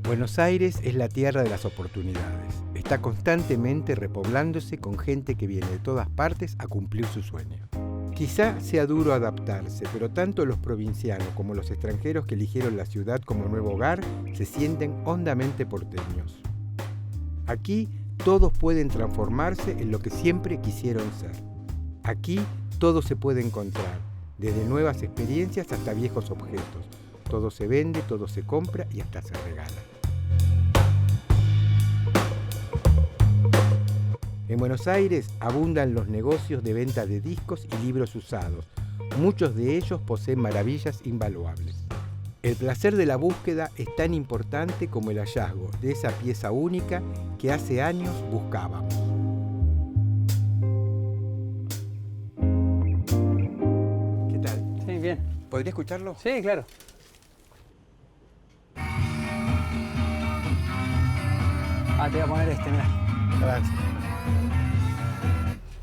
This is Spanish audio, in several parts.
Buenos Aires es la tierra de las oportunidades. Está constantemente repoblándose con gente que viene de todas partes a cumplir su sueño. Quizá sea duro adaptarse, pero tanto los provincianos como los extranjeros que eligieron la ciudad como nuevo hogar se sienten hondamente porteños. Aquí todos pueden transformarse en lo que siempre quisieron ser. Aquí todo se puede encontrar, desde nuevas experiencias hasta viejos objetos. Todo se vende, todo se compra y hasta se regala. En Buenos Aires abundan los negocios de venta de discos y libros usados. Muchos de ellos poseen maravillas invaluables. El placer de la búsqueda es tan importante como el hallazgo de esa pieza única que hace años buscábamos. ¿Qué tal? Sí, bien. ¿Podría escucharlo? Sí, claro. Te voy a poner este, mira. Gracias.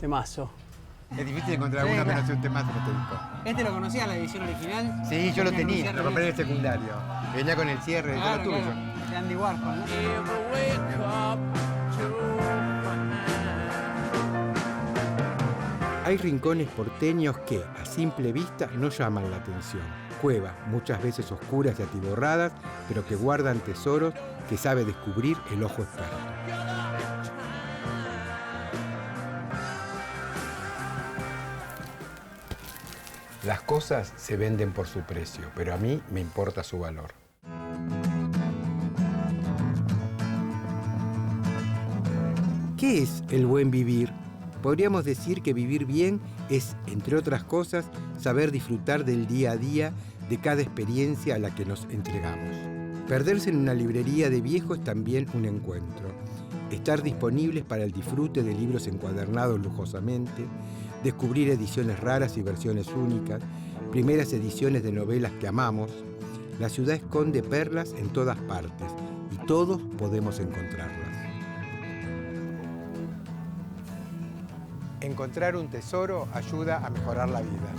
Temazo. Es difícil encontrar Sí, alguna claro. menos un temazo en este disco. ¿Este lo conocías, la edición original? Sí, yo lo Venía con tenía, cierre lo compré en el bien. secundario. Venía con el cierre, Claro, yo lo tuve claro. yo. De Andy Warhol, ¿no? Hay rincones porteños que, a simple vista, no llaman la atención. Cuevas, muchas veces oscuras y atiborradas, pero que guardan tesoros que sabe descubrir el ojo experto. Las cosas se venden por su precio, pero a mí me importa su valor. ¿Qué es el buen vivir? Podríamos decir que vivir bien es, entre otras cosas, saber disfrutar del día a día, de cada experiencia a la que nos entregamos. Perderse en una librería de viejo es también un encuentro. Estar disponibles para el disfrute de libros encuadernados lujosamente, descubrir ediciones raras y versiones únicas, primeras ediciones de novelas que amamos. La ciudad esconde perlas en todas partes y todos podemos encontrarlas. Encontrar un tesoro ayuda a mejorar la vida.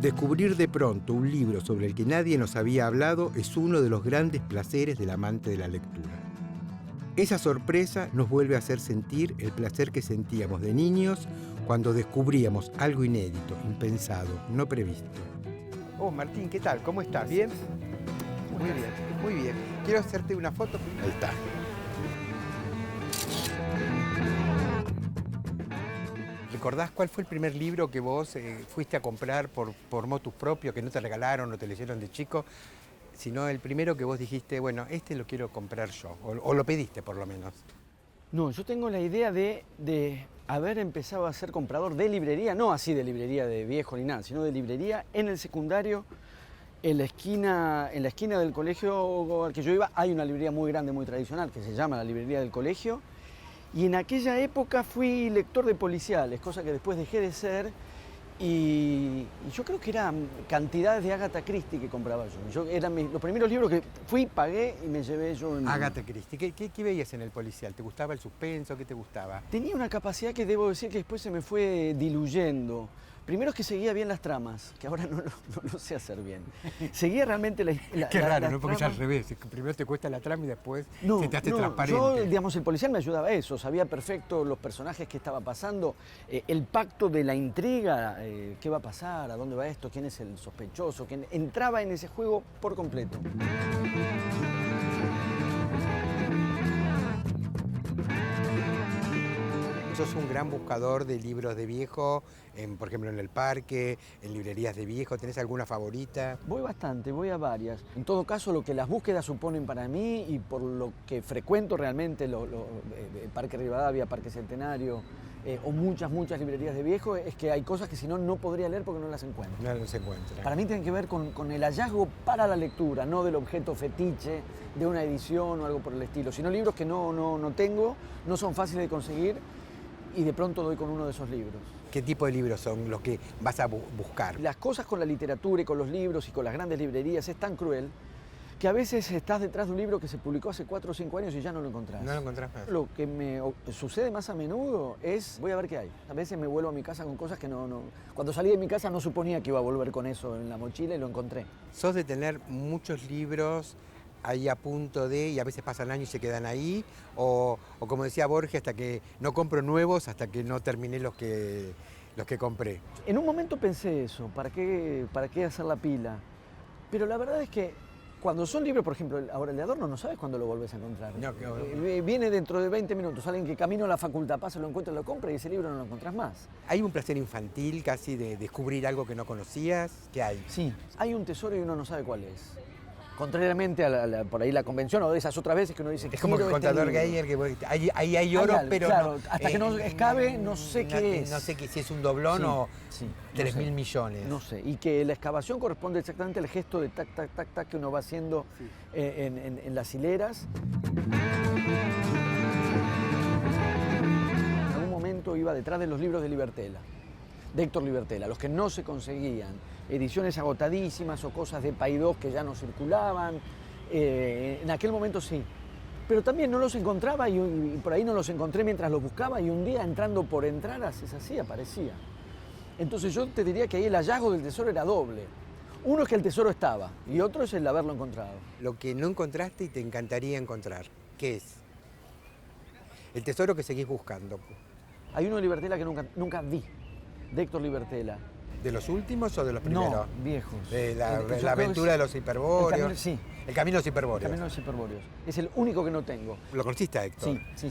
Descubrir de pronto un libro sobre el que nadie nos había hablado es uno de los grandes placeres del amante de la lectura. Esa sorpresa nos vuelve a hacer sentir el placer que sentíamos de niños cuando descubríamos algo inédito, impensado, no previsto. Oh, Martín, ¿qué tal? ¿Cómo estás? ¿Bien? Muy bien, muy bien. Quiero hacerte una foto. Ahí está. ¿Recordás cuál fue el primer libro que vos fuiste a comprar por motus propio, que no te regalaron o te leyeron de chico, sino el primero que vos dijiste, bueno, este lo quiero comprar yo, o lo pediste por lo menos? No, yo tengo la idea de haber empezado a ser comprador de librería, no así de librería de viejo ni nada, sino de librería en el secundario. En la esquina del colegio al que yo iba hay una librería muy grande, muy tradicional, que se llama la librería del colegio. Y en aquella época fui lector de policiales, cosa que después dejé de ser. Y yo creo que eran cantidades de Agatha Christie que compraba yo. Eran los primeros libros que fui, pagué y me llevé yo. Agatha Christie. ¿Qué veías en el policial? ¿Te gustaba el suspenso? ¿Qué te gustaba? Tenía una capacidad que debo decir que después se me fue diluyendo. Primero es que seguía bien las tramas, que ahora no lo sé hacer bien. Seguía realmente Qué raro, las ¿no? Porque es tramas. al revés. Primero te cuesta la trama y después No, se te hace no, transparente. yo, digamos, el policial me ayudaba a eso, sabía perfecto los personajes que estaba pasando, el pacto de la intriga, qué va a pasar, a dónde va esto, quién es el sospechoso, quién entraba en ese juego por completo. Sos un gran buscador de libros de viejo, por ejemplo en el parque, en librerías de viejo. ¿Tenés alguna favorita? Voy bastante, voy a varias. En todo caso, lo que las búsquedas suponen para mí y por lo que frecuento realmente, Parque Rivadavia, Parque Centenario, o muchas librerías de viejo, es que hay cosas que si no, no podría leer porque no las encuentro. No se encuentra. Para mí tienen que ver con el hallazgo para la lectura, no del objeto fetiche de una edición o algo por el estilo, sino libros que no tengo, no son fáciles de conseguir y de pronto doy con uno de esos libros. ¿Qué tipo de libros son los que vas a buscar? Las cosas con la literatura y con los libros y con las grandes librerías es tan cruel que que a veces estás detrás de un libro que se publicó hace 4 o 5 años y ya no lo encontrás. No lo encontrás más. Lo que me sucede más a menudo es, voy a ver qué hay. A veces me vuelvo a mi casa con cosas que no... Cuando salí de mi casa no suponía que iba a volver con eso en la mochila y lo encontré. ¿Sos de tener muchos libros ahí a punto de, y a veces pasan años y se quedan ahí? O como decía Borges, hasta que no compro nuevos, hasta que no terminé los que compré. En un momento pensé eso, ¿para qué hacer la pila? Pero la verdad es que cuando son libros, por ejemplo, ahora el de Adorno, no sabes cuándo lo volvés a encontrar. No, viene dentro de 20 minutos, alguien que camino a la facultad pasa, lo encuentra, lo compra y ese libro no lo encontrás más. ¿Hay un placer infantil casi de descubrir algo que no conocías? ¿Qué hay? Sí, hay un tesoro y uno no sabe cuál es. Contrariamente a por ahí la convención o de esas otras veces que uno dice que es como el contador Geiger, que ahí hay oro, algo, pero claro, no, hasta que no escabe no sé qué es. No sé si es un doblón o sí, 3.000 millones. No sé, y que la excavación corresponde exactamente al gesto de tac, tac, tac, tac que uno va haciendo en las hileras. En algún momento iba detrás de los libros de Libertela, de Héctor Libertela, los que no se conseguían, ediciones agotadísimas o cosas de Paidós que ya no circulaban. En aquel momento sí. Pero también no los encontraba y por ahí no los encontré mientras los buscaba y un día entrando por entrar, así aparecía. Entonces yo te diría que ahí el hallazgo del tesoro era doble. Uno es que el tesoro estaba y otro es el haberlo encontrado. Lo que no encontraste y te encantaría encontrar, ¿qué es? El tesoro que seguís buscando. Hay uno de Libertela que nunca vi, de Héctor Libertela. ¿De los últimos o de los primeros? No, viejos. De la aventura de los hiperbóreos. Sí. El camino de los hiperbóreos. El camino de los hiperbóreos. Es el único que no tengo. ¿Lo conociste a Héctor? Sí.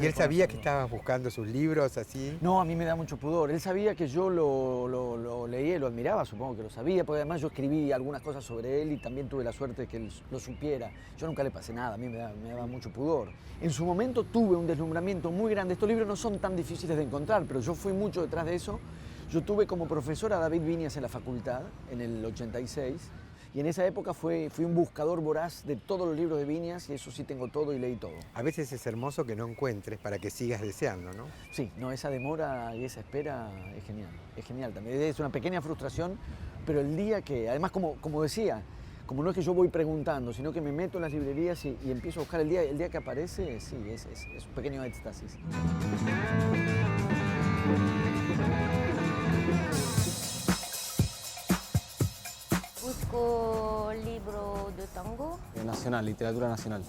¿Y él sabía que estabas buscando sus libros así? No, a mí me da mucho pudor. Él sabía que yo lo leía y lo admiraba, supongo que lo sabía, porque además yo escribí algunas cosas sobre él y también tuve la suerte de que él lo supiera. Yo nunca le pasé nada, a mí me daba mucho pudor. En su momento tuve un deslumbramiento muy grande. Estos libros no son tan difíciles de encontrar, pero yo fui mucho detrás de eso. Yo tuve como profesor a David Viñas en la facultad, en el 86, y en esa época fui un buscador voraz de todos los libros de Viñas, y eso sí tengo todo y leí todo. A veces es hermoso que no encuentres para que sigas deseando, ¿no? Sí, no, esa demora y esa espera es genial también. Es una pequeña frustración, pero el día que, además como decía, como no es que yo voy preguntando, sino que me meto en las librerías y empiezo a buscar el día que aparece, sí, es un pequeño éxtasis. Busco libro de tango. Nacional, literatura nacional.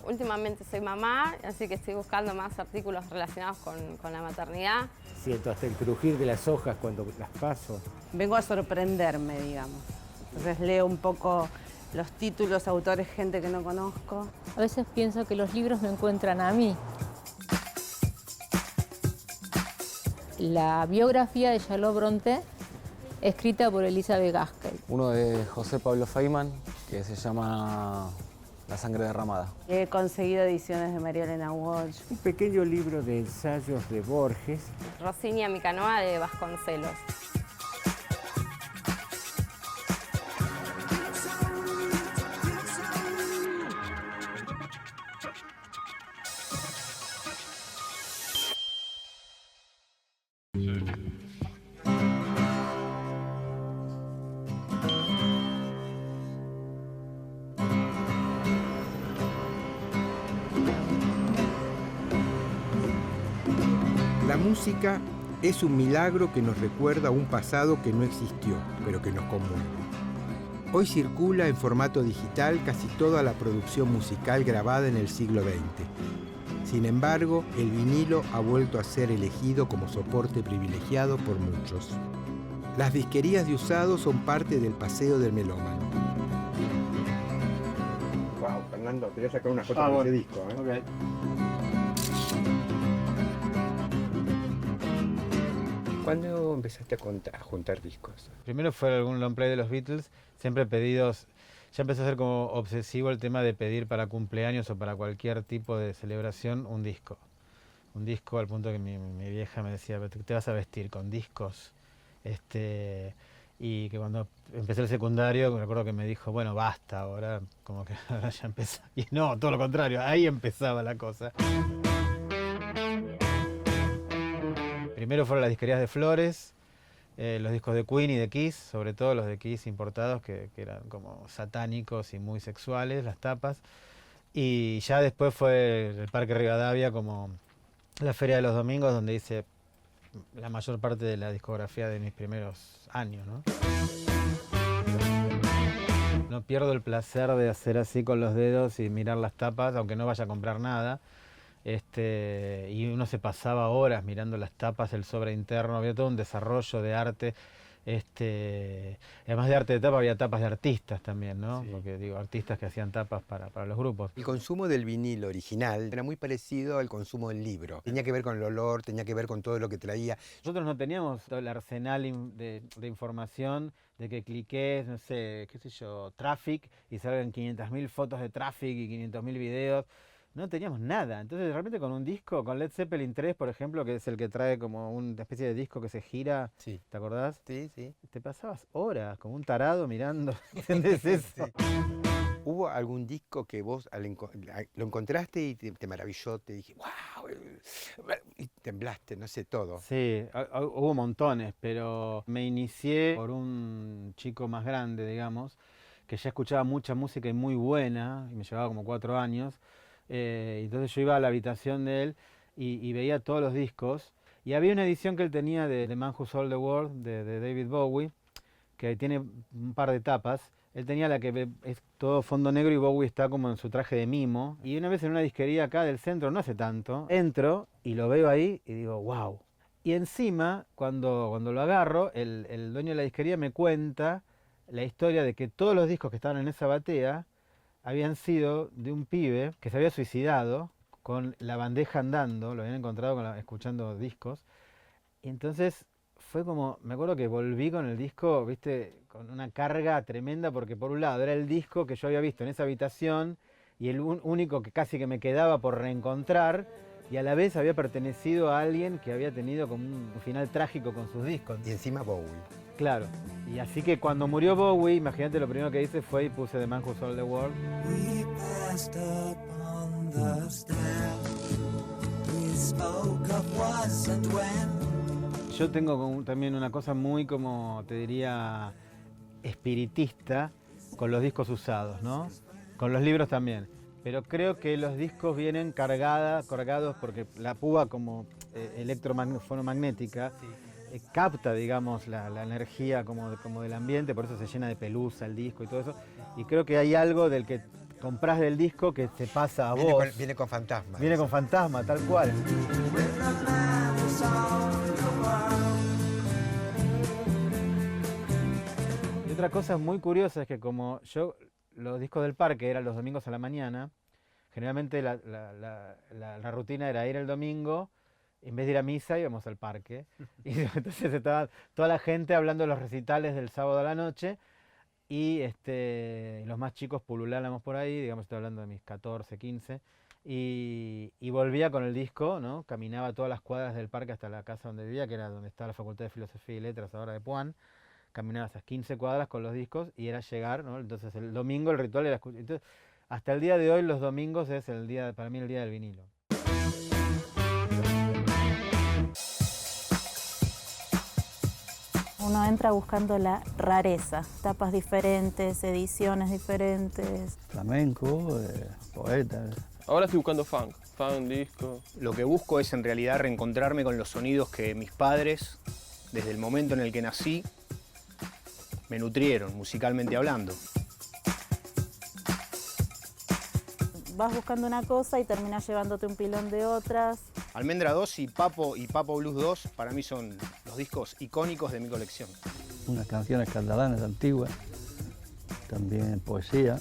Últimamente soy mamá, así que estoy buscando más artículos relacionados con la maternidad. Siento hasta el crujir de las hojas cuando las paso. Vengo a sorprenderme, digamos. Entonces leo un poco los títulos, autores, gente que no conozco. A veces pienso que los libros me encuentran a mí. La biografía de Charlotte Brontë, escrita por Elizabeth Gaskell. Uno de José Pablo Feynman, que se llama La sangre derramada. He conseguido ediciones de María Elena Walsh. Un pequeño libro de ensayos de Borges. Rosinia mi canoa de Vasconcelos. La música es un milagro que nos recuerda un pasado que no existió, pero que nos conmueve. Hoy circula en formato digital casi toda la producción musical grabada en el siglo XX. Sin embargo, el vinilo ha vuelto a ser elegido como soporte privilegiado por muchos. Las disquerías de usados son parte del paseo del melómano. Wow, Fernando, te voy a sacar una foto de ese disco, ¿eh? Okay. ¿Cuándo empezaste a juntar discos? Primero fue algún long play de los Beatles, siempre pedidos. Ya empezó a ser como obsesivo el tema de pedir para cumpleaños o para cualquier tipo de celebración un disco. Un disco al punto que mi vieja me decía, ¿te vas a vestir con discos? Y que cuando empecé el secundario, me acuerdo que me dijo, bueno, basta, ahora como que ahora ya empezó. Y no, todo lo contrario, ahí empezaba la cosa. Primero fueron las disquerías de flores, los discos de Queen y de Kiss, sobre todo los de Kiss importados, que eran como satánicos y muy sexuales, las tapas. Y ya después fue el Parque Rivadavia como la Feria de los Domingos, donde hice la mayor parte de la discografía de mis primeros años, ¿no? No pierdo el placer de hacer así con los dedos y mirar las tapas, aunque no vaya a comprar nada. Y uno se pasaba horas mirando las tapas, el sobre interno, había todo un desarrollo de arte. Además de arte de tapa, había tapas de artistas también, ¿no? Sí. Porque digo, artistas que hacían tapas para los grupos. El consumo del vinilo original era muy parecido al consumo del libro. Tenía que ver con el olor, tenía que ver con todo lo que traía. Nosotros no teníamos todo el arsenal de información de que cliques, no sé, qué sé yo, Traffic y salgan 500.000 fotos de Traffic y 500.000 videos. No teníamos nada. Entonces, de repente con un disco, con Led Zeppelin 3, por ejemplo, que es el que trae como una especie de disco que se gira, sí. ¿Te acordás? Sí, sí. Te pasabas horas como un tarado mirando. ¿Entendés eso? Sí. ¿Hubo algún disco que vos lo encontraste y te maravilló, te dije, wow, y temblaste, no sé, todo? Sí, hubo montones, pero me inicié por un chico más grande, digamos, que ya escuchaba mucha música y muy buena, y me llevaba como 4 años. Entonces yo iba a la habitación de él y veía todos los discos. Y había una edición que él tenía de The Man Who Sold the World, de David Bowie, que tiene un par de tapas. Él tenía la que es todo fondo negro y Bowie está como en su traje de mimo. Y una vez en una disquería acá del centro, no hace tanto, entro y lo veo ahí y digo, wow. Y encima, cuando lo agarro, el dueño de la disquería me cuenta la historia de que todos los discos que estaban en esa batea habían sido de un pibe que se había suicidado con la bandeja andando, lo habían encontrado escuchando discos. Y entonces fue como, me acuerdo que volví con el disco, viste, con una carga tremenda, porque por un lado era el disco que yo había visto en esa habitación y el único que casi que me quedaba por reencontrar, y a la vez había pertenecido a alguien que había tenido como un final trágico con sus discos. Y encima Bowie. Claro, y así que cuando murió Bowie, imagínate, lo primero que hice fue y puse The Man Who Sold the World. Yo tengo también una cosa muy, como te diría, espiritista con los discos usados, ¿no? Con los libros también. Pero creo que los discos vienen cargados porque la púa como electromagnética capta, digamos, la energía como del ambiente, por eso se llena de pelusa el disco y todo eso. Y creo que hay algo del que comprás del disco que te pasa a vos. Viene con fantasma. Viene con fantasma, tal cual. Y otra cosa muy curiosa es que como yo, los discos del parque eran los domingos a la mañana, generalmente la rutina era ir el domingo, en vez de ir a misa íbamos al parque. Y entonces estaba toda la gente hablando de los recitales del sábado a la noche y los más chicos pululábamos por ahí, digamos, estoy hablando de mis 14, 15, y volvía con el disco, ¿no? Caminaba todas las cuadras del parque hasta la casa donde vivía, que era donde está la Facultad de Filosofía y Letras ahora de Puan. Caminaba esas 15 cuadras con los discos y era llegar, ¿no? Entonces el domingo el ritual era escuchar. Entonces, hasta el día de hoy los domingos es para mí el día del vinilo. Uno entra buscando la rareza, tapas diferentes, ediciones diferentes. Flamenco, poetas. Ahora estoy buscando funk, disco. Lo que busco es en realidad reencontrarme con los sonidos que mis padres, desde el momento en el que nací, me nutrieron, musicalmente hablando. Vas buscando una cosa y terminas llevándote un pilón de otras. Almendra 2 y Papo Blues 2 para mí son los discos icónicos de mi colección. Unas canciones catalanas antiguas, también poesía.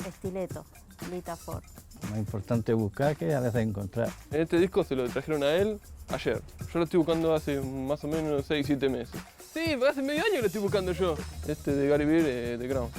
Estileto, Lita Ford. Lo más importante es buscar que a veces encontrar. Este disco se lo trajeron a él ayer. Yo lo estoy buscando hace más o menos 6-7 meses. Sí, hace medio año que lo estoy buscando yo. De Gary Beer, de Crown.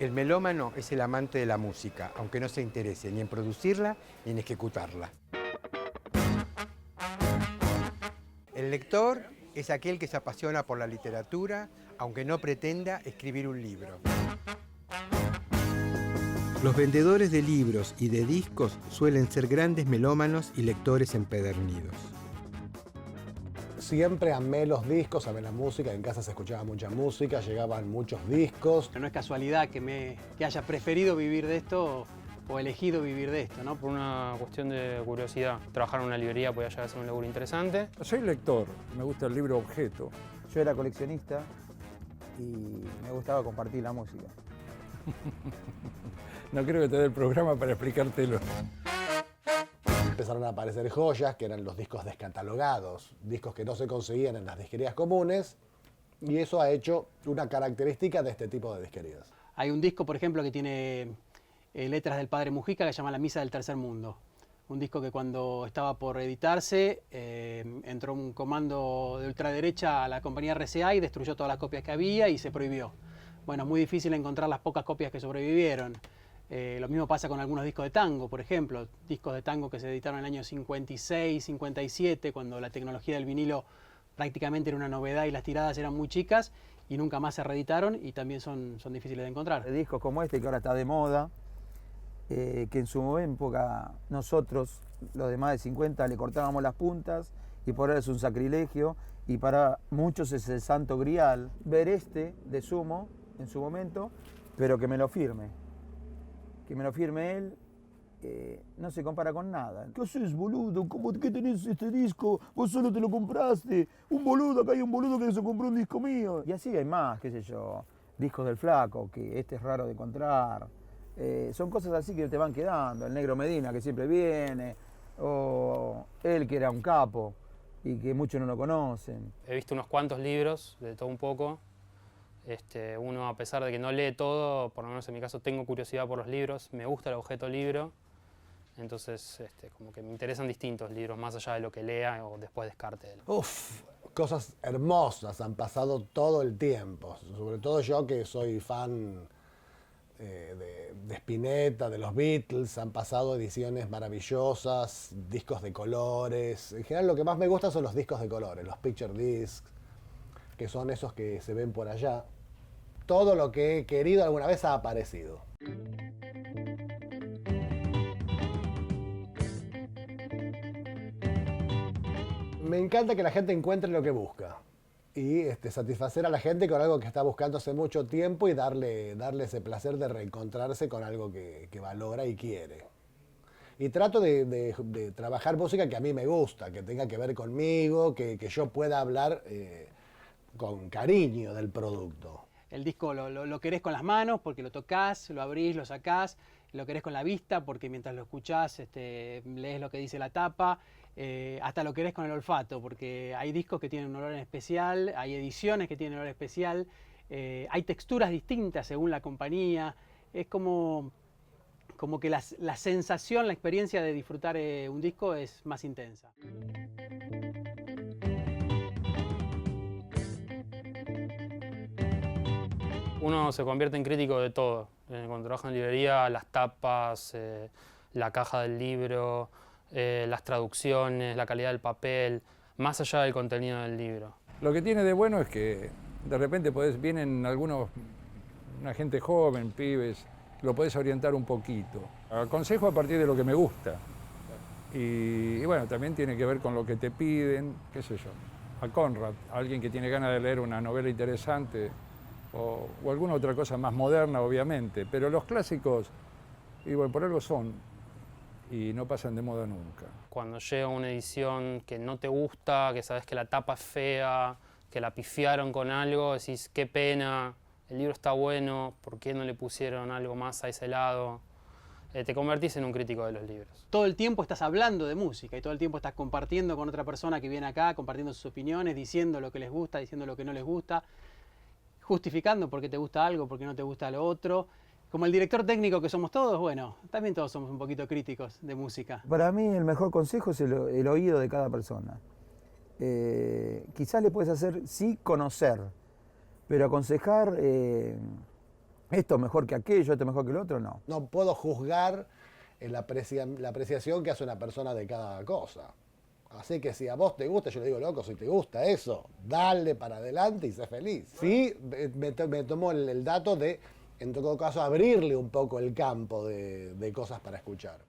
El melómano es el amante de la música, aunque no se interese ni en producirla ni en ejecutarla. El lector es aquel que se apasiona por la literatura, aunque no pretenda escribir un libro. Los vendedores de libros y de discos suelen ser grandes melómanos y lectores empedernidos. Siempre amé los discos, amé la música, en casa se escuchaba mucha música, llegaban muchos discos. No es casualidad que haya preferido vivir de esto o elegido vivir de esto, ¿no? Por una cuestión de curiosidad. Trabajar en una librería podía llegar a ser un laburo interesante. Soy lector, me gusta el libro objeto. Yo era coleccionista y me gustaba compartir la música. No creo que te dé el programa para explicártelo. Empezaron a aparecer joyas, que eran los discos descatalogados, discos que no se conseguían en las disquerías comunes, y eso ha hecho una característica de este tipo de disquerías. Hay un disco, por ejemplo, que tiene letras del padre Mujica que se llama La Misa del Tercer Mundo. Un disco que cuando estaba por editarse entró un comando de ultraderecha a la compañía RCA y destruyó todas las copias que había y se prohibió. Bueno, es muy difícil encontrar las pocas copias que sobrevivieron. Lo mismo pasa con algunos discos de tango, por ejemplo, discos de tango que se editaron en el año 56, 57, cuando la tecnología del vinilo prácticamente era una novedad y las tiradas eran muy chicas y nunca más se reeditaron y también son difíciles de encontrar. Discos como este que ahora está de moda, que en su época nosotros, los de más de 50, le cortábamos las puntas y por ahora es un sacrilegio y para muchos es el santo grial. Ver este de Sumo en su momento, pero que me lo firme. Que me lo firme él, no se compara con nada. ¿Qué haces, boludo? ¿Qué tenés este disco? Vos solo te lo compraste. Un boludo, acá hay un boludo que se compró un disco mío. Y así hay más, qué sé yo, discos del Flaco, que este es raro de encontrar. Son cosas así que te van quedando. El Negro Medina, que siempre viene, o él, que era un capo y que muchos no lo conocen. He visto unos cuantos libros, de todo un poco. Uno, a pesar de que no lee todo, por lo menos en mi caso tengo curiosidad por los libros, me gusta el objeto libro, entonces como que me interesan distintos libros, más allá de lo que lea o después descarte. Uf, cosas hermosas han pasado todo el tiempo, sobre todo yo que soy fan de Spinetta, de los Beatles, han pasado ediciones maravillosas, discos de colores. En general lo que más me gusta son los discos de colores, los picture discs, que son esos que se ven por allá. Todo lo que he querido alguna vez ha aparecido. Me encanta que la gente encuentre lo que busca y satisfacer a la gente con algo que está buscando hace mucho tiempo y darle ese placer de reencontrarse con algo que valora y quiere. Y trato de trabajar música que a mí me gusta, que tenga que ver conmigo, que yo pueda hablar con cariño del producto. El disco lo querés con las manos porque lo tocas, lo abrís, lo sacás, lo querés con la vista porque mientras lo escuchás lees lo que dice la tapa, hasta lo querés con el olfato porque hay discos que tienen un olor en especial, hay ediciones que tienen un olor especial, hay texturas distintas según la compañía, es como que la sensación, la experiencia de disfrutar un disco es más intensa. Uno se convierte en crítico de todo. Cuando trabaja en librería, las tapas, la caja del libro, las traducciones, la calidad del papel, más allá del contenido del libro. Lo que tiene de bueno es que de repente vienen una gente joven, pibes, lo podés orientar un poquito. Aconsejo a partir de lo que me gusta. Y bueno, también tiene que ver con lo que te piden, qué sé yo. A Conrad, alguien que tiene ganas de leer una novela interesante, o alguna otra cosa más moderna, obviamente, pero los clásicos, y bueno, por algo son, y no pasan de moda nunca. Cuando llega una edición que no te gusta, que sabes que la tapa es fea, que la pifiaron con algo, decís, qué pena, el libro está bueno, ¿por qué no le pusieron algo más a ese lado? Te convertís en un crítico de los libros. Todo el tiempo estás hablando de música y todo el tiempo estás compartiendo con otra persona que viene acá, compartiendo sus opiniones, diciendo lo que les gusta, diciendo lo que no les gusta, justificando por qué te gusta algo, por qué no te gusta lo otro. Como el director técnico que somos todos, bueno, también todos somos un poquito críticos de música. Para mí el mejor consejo es el oído de cada persona. Quizás le puedes hacer, sí, conocer, pero aconsejar esto es mejor que aquello, esto es mejor que el otro, no. No puedo juzgar la apreciación que hace una persona de cada cosa. Así que si a vos te gusta, yo le digo, loco, si te gusta eso, dale para adelante y sé feliz. Sí, me tomó el dato de, en todo caso, abrirle un poco el campo de cosas para escuchar.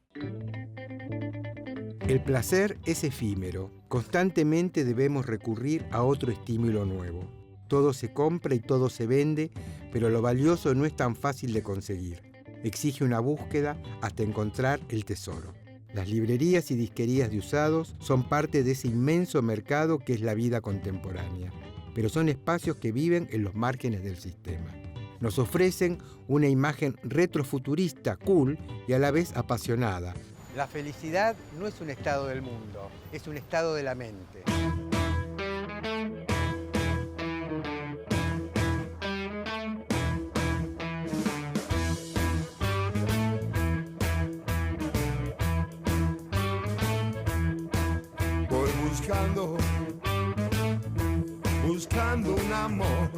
El placer es efímero. Constantemente debemos recurrir a otro estímulo nuevo. Todo se compra y todo se vende, pero lo valioso no es tan fácil de conseguir. Exige una búsqueda hasta encontrar el tesoro. Las librerías y disquerías de usados son parte de ese inmenso mercado que es la vida contemporánea, pero son espacios que viven en los márgenes del sistema. Nos ofrecen una imagen retrofuturista, cool y a la vez apasionada. La felicidad no es un estado del mundo, es un estado de la mente. Buscando un amor